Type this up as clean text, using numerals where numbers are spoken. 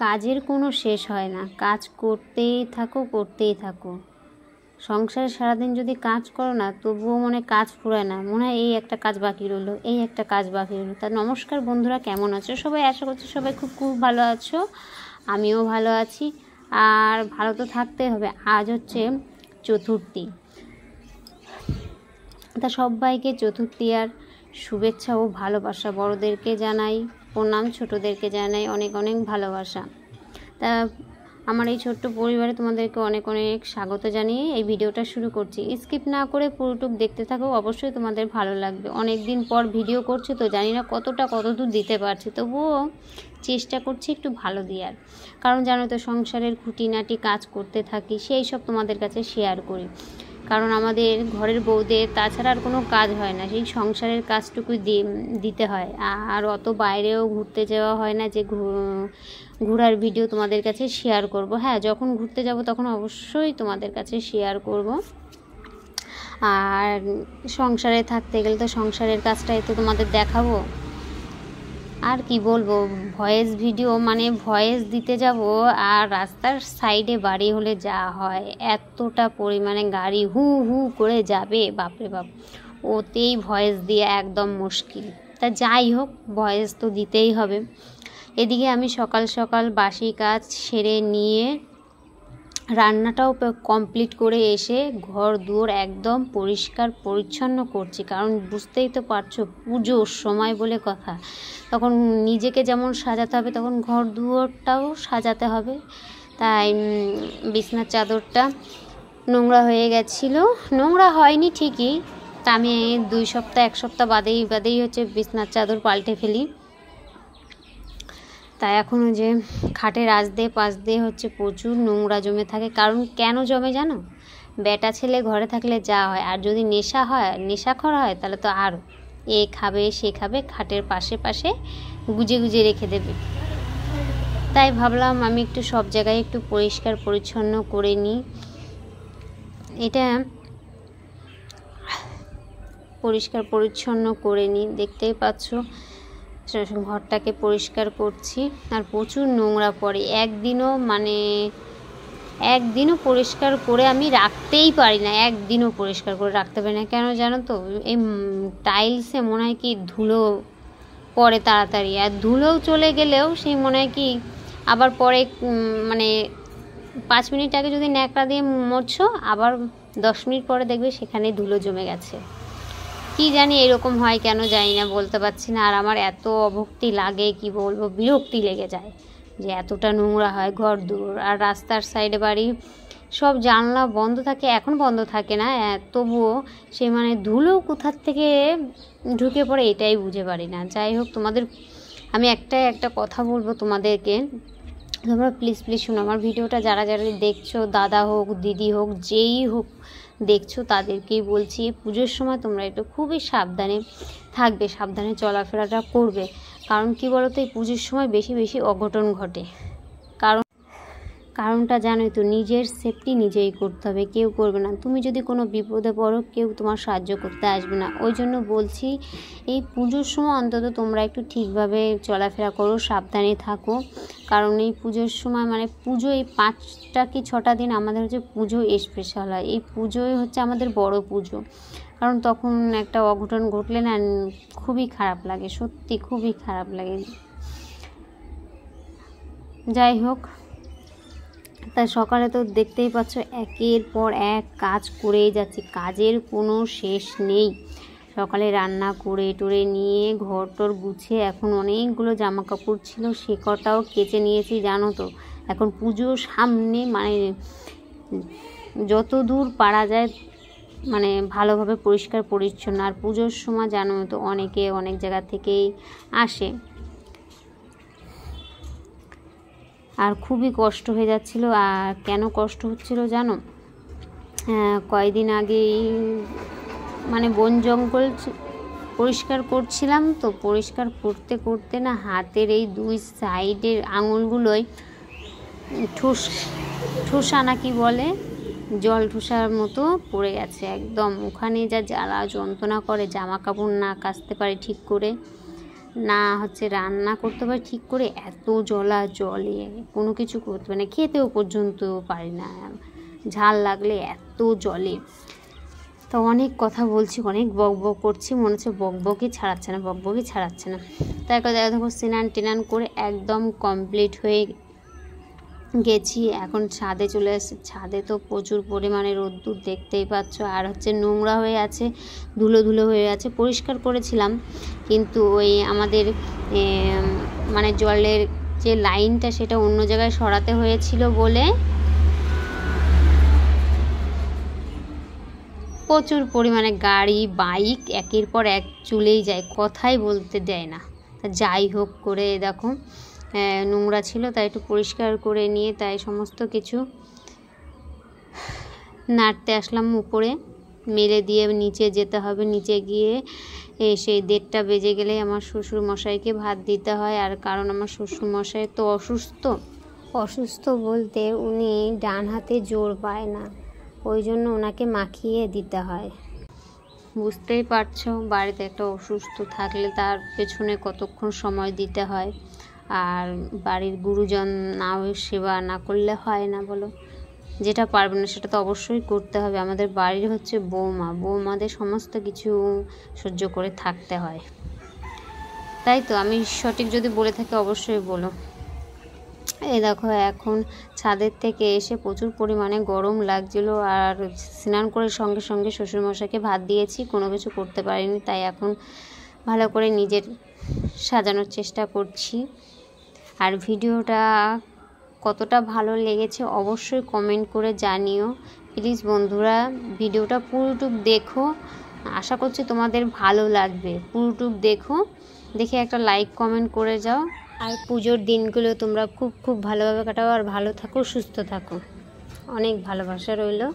কাজের কোনো শেষ হয় না, কাজ করতেই থাকো। সংসারে সারাদিন যদি কাজ করো না, তবুও কাজ ফুরায় না, মনে হয় এই একটা কাজ বাকি রইলো। তা নমস্কার বন্ধুরা, কেমন আছো সবাই? আশা করছি সবাই খুব খুব ভালো আছো, আমিও ভালো আছি। আর ভালো তো থাকতে হবে। আজ হচ্ছে চতুর্থী, তা সবাইকে চতুর্থী আর শুভেচ্ছা ও ভালোবাসা। বড়োদেরকে জানাই প্রণাম, ছোটোদেরকে জানাই অনেক অনেক ভালোবাসা। তা আমার এই ছোট্ট পরিবারে তোমাদেরকে অনেক অনেক স্বাগত জানিয়ে এই ভিডিওটা শুরু করছি। স্কিপ না করে পুরোটুক দেখতে থাকো, অবশ্যই তোমাদের ভালো লাগবে। অনেক দিন পর ভিডিও করছি তো জানি না কতদূর দিতে পারছি, তবুও চেষ্টা করছি একটু ভালো দেওয়ার। কারণ জানো তো, সংসারের খুঁটিনাটি কাজ করতে থাকি, সেই সব তোমাদের কাছে শেয়ার করি। কারণ আমাদের ঘরের বউদের তাছাড়া আর কোনো কাজ হয় না, সেই সংসারের কাজটুকুই দিতে হয়। আর অত বাইরেও ঘুরতে যাওয়া হয় না যে ঘোরার ভিডিও তোমাদের কাছে শেয়ার করব। হ্যাঁ, যখন ঘুরতে যাব তখন অবশ্যই তোমাদের কাছে শেয়ার করব। আর সংসারে থাকতে গেলে তো সংসারের কাজটাই তো তোমাদের দেখাবো। আর কি বলবো, ভয়েস ভিডিও ভয়েস দিতে যাব, আর রাস্তার সাইডে বাড়ি হলে যা হয়, এতটা পরিমাণে গাড়ি হু হু করে যাবে, বাপরে বাপ, ওতেই ভয়েস দিয়ে একদম মুশকিল। তা যাই হোক, ভয়েস তো দিতেই হবে। এদিকে আমি সকাল সকাল বাসি কাজ সেরে নিয়ে রান্নাটাও কমপ্লিট করে এসে ঘর দুয়ার একদম পরিষ্কার পরিচ্ছন্ন করছি। কারণ বুঝতেই তো পারছো, পুজোর সময় বলে কথা, তখন নিজেকে যেমন সাজাতে হবে, তখন ঘর দুয়ারটাও সাজাতে হবে। তাই বিছনার চাদরটা নোংরা হয়ে গেছিলো, নোংরা হয়নি ঠিকই, তা আমি 1 সপ্তাহ বাদেই হচ্ছে বিছনার চাদর পাল্টে ফেলি। তাই এখনও যে খাটের পাশ দিয়ে হচ্ছে প্রচুর নোংরা জমে থাকে। কারণ কেন জমে জানো? বেটা ছেলে ঘরে থাকলে যা হয়, আর যদি নেশাখোর হয় তাহলে তো আরও, এ খাবে সে খাবে, খাটের পাশে গুজে রেখে দেবে। তাই ভাবলাম আমি একটু সব জায়গায় একটু পরিষ্কার পরিচ্ছন্ন করে নিই। এটা পরিষ্কার পরিচ্ছন্ন করে নিই, দেখতেই পাচ্ছ ঘরটাকে পরিষ্কার করছি। আর প্রচুর নোংরা পড়ে, একদিনও পরিষ্কার করে আমি রাখতেই পারি না, একদিনও পরিষ্কার করে রাখতে পারি না। কেন জানো তো, এই টাইলসে মনে হয় কি ধুলো পড়ে তাড়াতাড়ি, আর ধুলোও চলে গেলেও সেই মনে হয় কি আবার পরে 5 মিনিট আগে যদি ন্যাকড়া দিয়ে মুছছো, আবার 10 মিনিট পরে দেখবে সেখানে ধুলো জমে গেছে। কি জানি এরকম হয় কেন জানি না, বলতে পারছি না। আর আমার এত অভক্তি লাগে, কি বলবো, বিরক্তি লেগে যায় যে এতটা নোংরা হয় ঘর দূর। আর রাস্তার সাইডে বাড়ি, সব জানলা বন্ধ থাকে, এখন বন্ধ থাকে না, তবুও সে ধুলো কোথার থেকে ঢুকে পড়ে এটাই বুঝে পারি না। যাই হোক, আমি একটা কথা বলবো তোমাদেরকে, তোমরা প্লিজ শোনো আমার ভিডিওটা। যারা দেখছো, দাদা হোক দিদি হোক যেই হোক দেখছো, তাদেরকেই বলছি, পুজোর সময় তোমরা একটু খুবই সাবধানে থাকবে, সাবধানে চলাফেরাটা করবে। কারণ কি বলো তো, এই পুজোর সময় বেশি অঘটন ঘটে। কারণটা জানোই তো, নিজের সেফটি নিজেই করতে হবে, কেউ করবে না। তুমি যদি কোনো বিপদে পড়ো, কেউ তোমার সাহায্য করতে আসবে না। ওই জন্য বলছি, এই পুজোর সময় অন্তত তোমরা একটু ঠিকভাবে চলাফেরা করো, সাবধানে থাকো। কারণ এই পুজোর সময় পুজো, এই 5টা কি 6টা দিন আমাদের হচ্ছে পুজো স্পেশাল হয়। এই পুজোই হচ্ছে আমাদের বড় পুজো। কারণ তখন একটা অঘটন ঘটলে না, খুবই খারাপ লাগে, সত্যি খুবই খারাপ লাগে। যাই হোক, তাই সকালে তো দেখতেই পাচ্ছ একের পর এক কাজ করেই যাচ্ছি, কাজের কোনো শেষ নেই। সকালে রান্না করে টরে নিয়ে ঘর টর গুছিয়ে, এখন অনেকগুলো জামা কাপড় ছিল, সে কটাও কেচে নিয়েছি। জানো তো, এখন পুজোর সামনে যত দূর পারা যায় ভালোভাবে পরিষ্কার পরিচ্ছন্ন। আর পুজোর সময় জানো তো, অনেকে অনেক জায়গা থেকেই আসে, আর খুবই কষ্ট হয়ে যাচ্ছিল। আর কেন কষ্ট হচ্ছিল জানো, কয়েকদিন আগেই বন জঙ্গল পরিষ্কার করছিলাম, তো পরিষ্কার করতে করতে না, হাতের এই 2 সাইডের আঙুলগুলোয় ঠোসা নাকি বলে, জল ঠোসার মতো পড়ে গেছে একদম। ওখানে যা জ্বালা যন্ত্রণা করে, জামা কাপড় না কাচতে পারে ঠিক করে। না হচ্ছে রান্না করতে পারি ঠিক করে, এত জলে কোনো কিছু করতে পারি না, খেতেও পর্যন্ত পারি না, ঝাল লাগলে এত জলে। তো অনেক কথা বলছি, অনেক বকবক করছি, মনে হচ্ছে বকবকই ছাড়াচ্ছে না। তাই দেখো স্নান টেনান করে একদম কমপ্লিট হয়ে গেছি। এখন ছাদে চলে এসেছি। ছাদে তো প্রচুর পরিমাণে রোদ্দুর, দেখতেই পাচ্ছ। আর হচ্ছে নোংরা হয়ে আছে, ধুলো হয়ে আছে। পরিষ্কার করেছিলাম, কিন্তু ওই আমাদের মানে জলের যে লাইনটা সেটা অন্য জায়গায় সরাতে হয়েছিল বলে প্রচুর পরিমাণে গাড়ি বাইক একের পর এক চলেই যায়, কথাই বলতে দেয় না। যাই হোক করে দেখো নোংরা ছিল, তাই একটু পরিষ্কার করে নিয়ে তাই সমস্ত কিছু নাড়তে আসলাম উপরে, মেলে দিয়ে নিচে যেতে হবে। নিচে গিয়ে সেই 1:30টা বেজে গেলে আমার শ্বশুর মশাইকে ভাত দিতে হয়। আর কারণ আমার শ্বশুর মশাই তো অসুস্থ বলতে উনি ডান হাতে জোর পায় না, ওই জন্য ওনাকে মাখিয়ে দিতে হয়। বুঝতেই পারছো বাড়িতে একটা অসুস্থ থাকলে তার পেছনে কতক্ষণ সময় দিতে হয়। আর বাড়ির গুরুজন সেবা না করলে হয় না বলো? যেটা পারবে না সেটা তো অবশ্যই করতে হবে। আমাদের বাড়ির হচ্ছে বৌমাদের সমস্ত কিছু সহ্য করে থাকতে হয়, তাই তো। আমি সঠিক যদি বলে থাকি অবশ্যই বলো। এই দেখো এখন ছাদের থেকে এসে প্রচুর পরিমাণে গরম লাগছিল, আর স্নান করে সঙ্গে সঙ্গে শ্বশুরমশাইকে ভাত দিয়েছি, কোনো কিছু করতে পারিনি। তাই এখন ভালো করে নিজের সাজানোর চেষ্টা করছি। আর ভিডিওটা কতটা ভালো লেগেছে অবশ্যই কমেন্ট করে জানিও প্লিজ বন্ধুরা। ভিডিওটা পুরোটুক দেখো, আশা করছি তোমাদের ভালো লাগবে। পুরোটুক দেখে একটা লাইক কমেন্ট করে যাও। আর পুজোর দিনগুলো তোমরা খুব ভালোভাবে কাটাও, আর ভালো থাকো, সুস্থ থাকো। অনেক ভালোবাসা রইলো।